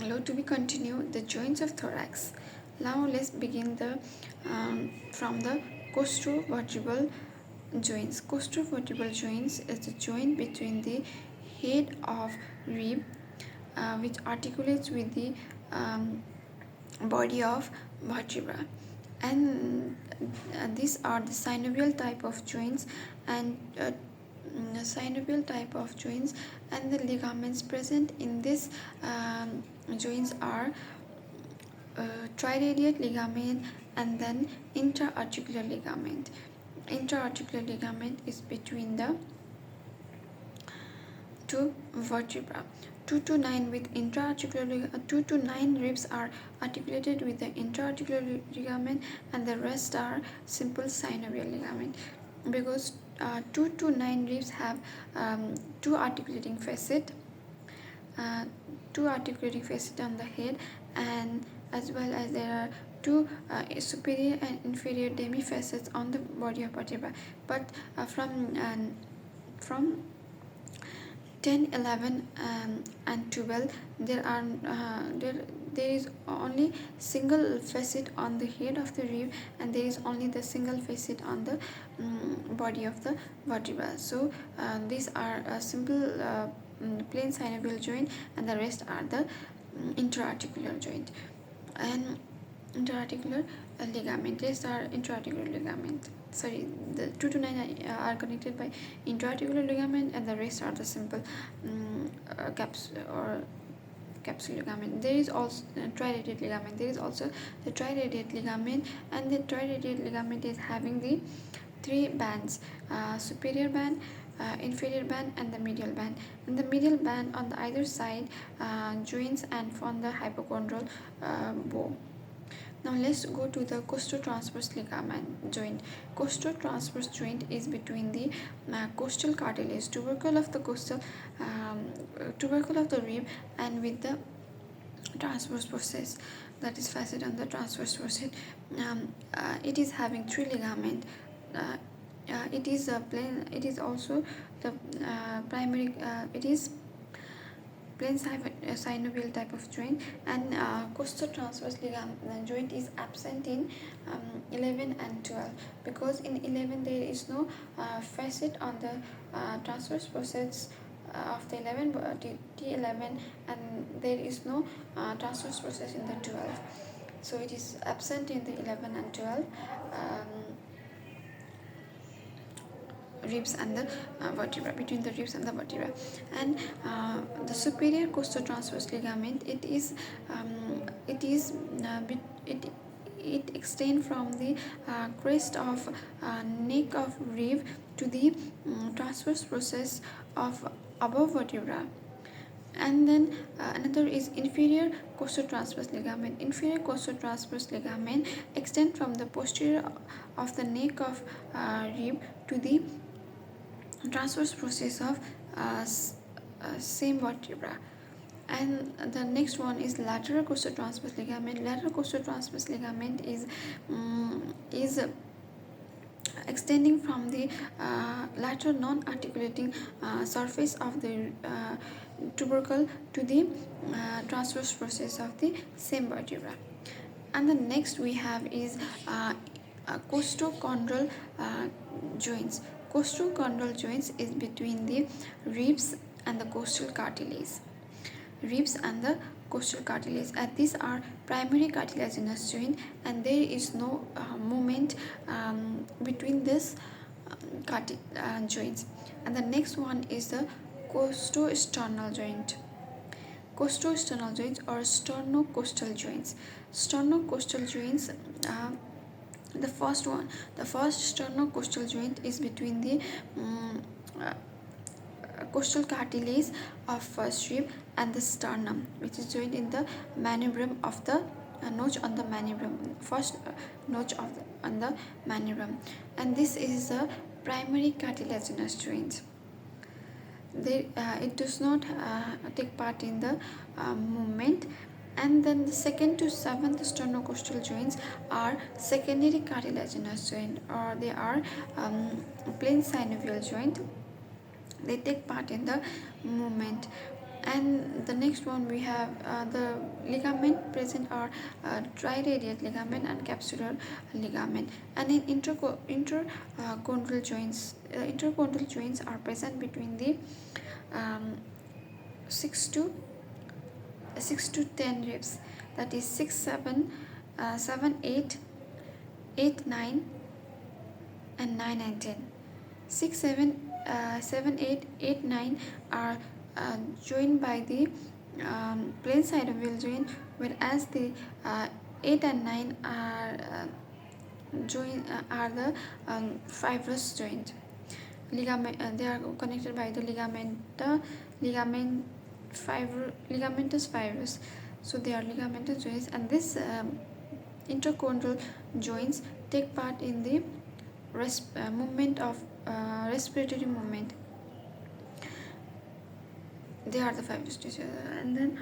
Hello, to be continued the joints of thorax. Now let's begin the from the costovertebral joints. Costovertebral joints is the joint between the head of rib, which articulates with the body of vertebra, and these are the synovial type of joints and synovial type of joints, and the ligaments present in this joints are triradiate ligament and then intra-articular ligament. Intra-articular ligament is between the two vertebra. 2 to 9 with intra-articular 2 to 9 ribs are articulated with the intra-articular ligament, and the rest are simple synovial ligament, because 2 to 9 ribs have two articulating facet on the head, and as well as there are two superior and inferior demi-facets on the body of vertebra. But from 10, 11 and 12 there is only single facet on the head of the rib, and there is only the single facet on the body of the vertebra. So these are a simple plain synovial joint, and the rest are the intra-articular joint and intra-articular ligament. Rest are intra-articular ligament. Sorry, the 2 to 9 are connected by intra-articular ligament, and the rest are the simple capsule ligament. There is also triradiate ligament. There is also the triradiate ligament, and the triradiate ligament is having the three bands: superior band, inferior band, and the medial band. And the medial band on the either side joins and form the hypochondral bow. Now let's go to the costotransverse ligament joint. Costotransverse joint is between the costal cartilage, tubercle of the rib, and with the transverse process, that is facet on the transverse process. It is having three ligament. It is a plain. It is also the primary. It is plain synovial type of joint, and costotransverse ligament joint is absent in 11 and 12, because in 11 there is no facet on the transverse process of the 11 T11, and there is no transverse process in the 12, so it is absent in the 11 and 12 ribs and the vertebra, between the ribs and the vertebra. And the superior costotransverse ligament, it extends from the crest of neck of rib to the transverse process of above vertebra. And then another is inferior costotransverse ligament. Inferior costotransverse ligament extends from the posterior of the neck of rib to the transverse process of same vertebra. And the next one is lateral costotransverse ligament. Lateral costotransverse ligament is extending from the lateral non-articulating surface of the tubercle to the transverse process of the same vertebra. And the next we have is costochondral joints. Costochondral joints is between the ribs and the costal cartilage. Ribs and the costal cartilage, and these are primary cartilaginous joint, and there is no movement between this joints. And the next one is the costosternal joint. Costosternal joints or sternocostal joints. Sternocostal joints, the first sternocostal joint is between the costal cartilage of first rib and the sternum, which is joined in the manubrium of the notch on the manubrium, first notch on the manubrium, and this is the primary cartilaginous joint. It does not take part in the movement. And then the 2nd to 7th sternocostal joints are secondary cartilaginous joint, or they are plain synovial joint. They take part in the movement. And the next one we have the ligament present are triradiate ligament and capsular ligament. And in interchondral joints, interchondral joints are present between the um, 6 to 10 ribs, that is 6 7 7 8 8 9 and 9 and 10. 6 7 7 8 8 9 are joined by the plain synovial joint, whereas the 8 and 9 are the fibrous joint. Ligament, they are connected by the ligamentous fibrous. So they are ligamentous joints, and this interchondral joints take part in the movement of respiratory movement. They are the fibrous tissues. And then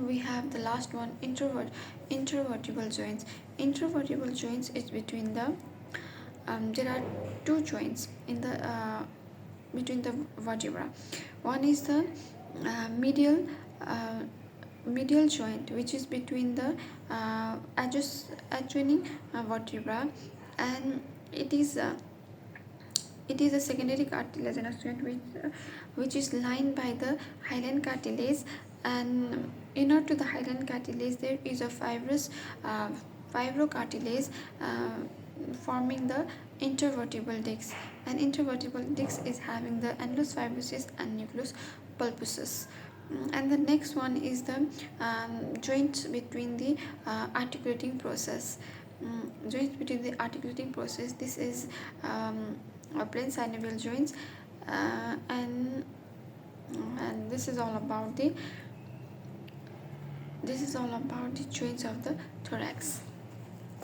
we have the last one, intervertebral joints. Intervertebral joints is between the there are two joints in the between the vertebra. One is the medial joint, which is between the adjoining vertebra, and it is a secondary cartilaginous joint which is lined by the hyaline cartilage, and inner to the hyaline cartilage there is a fibrous fibrocartilage forming the intervertebral disc. And intervertebral disc is having the annulus fibrosus and nucleus pulposus. And the next one is the joint between the articulating process. Joints between the articulating process. This is plain synovial joints, and this is all about the joints of the thorax.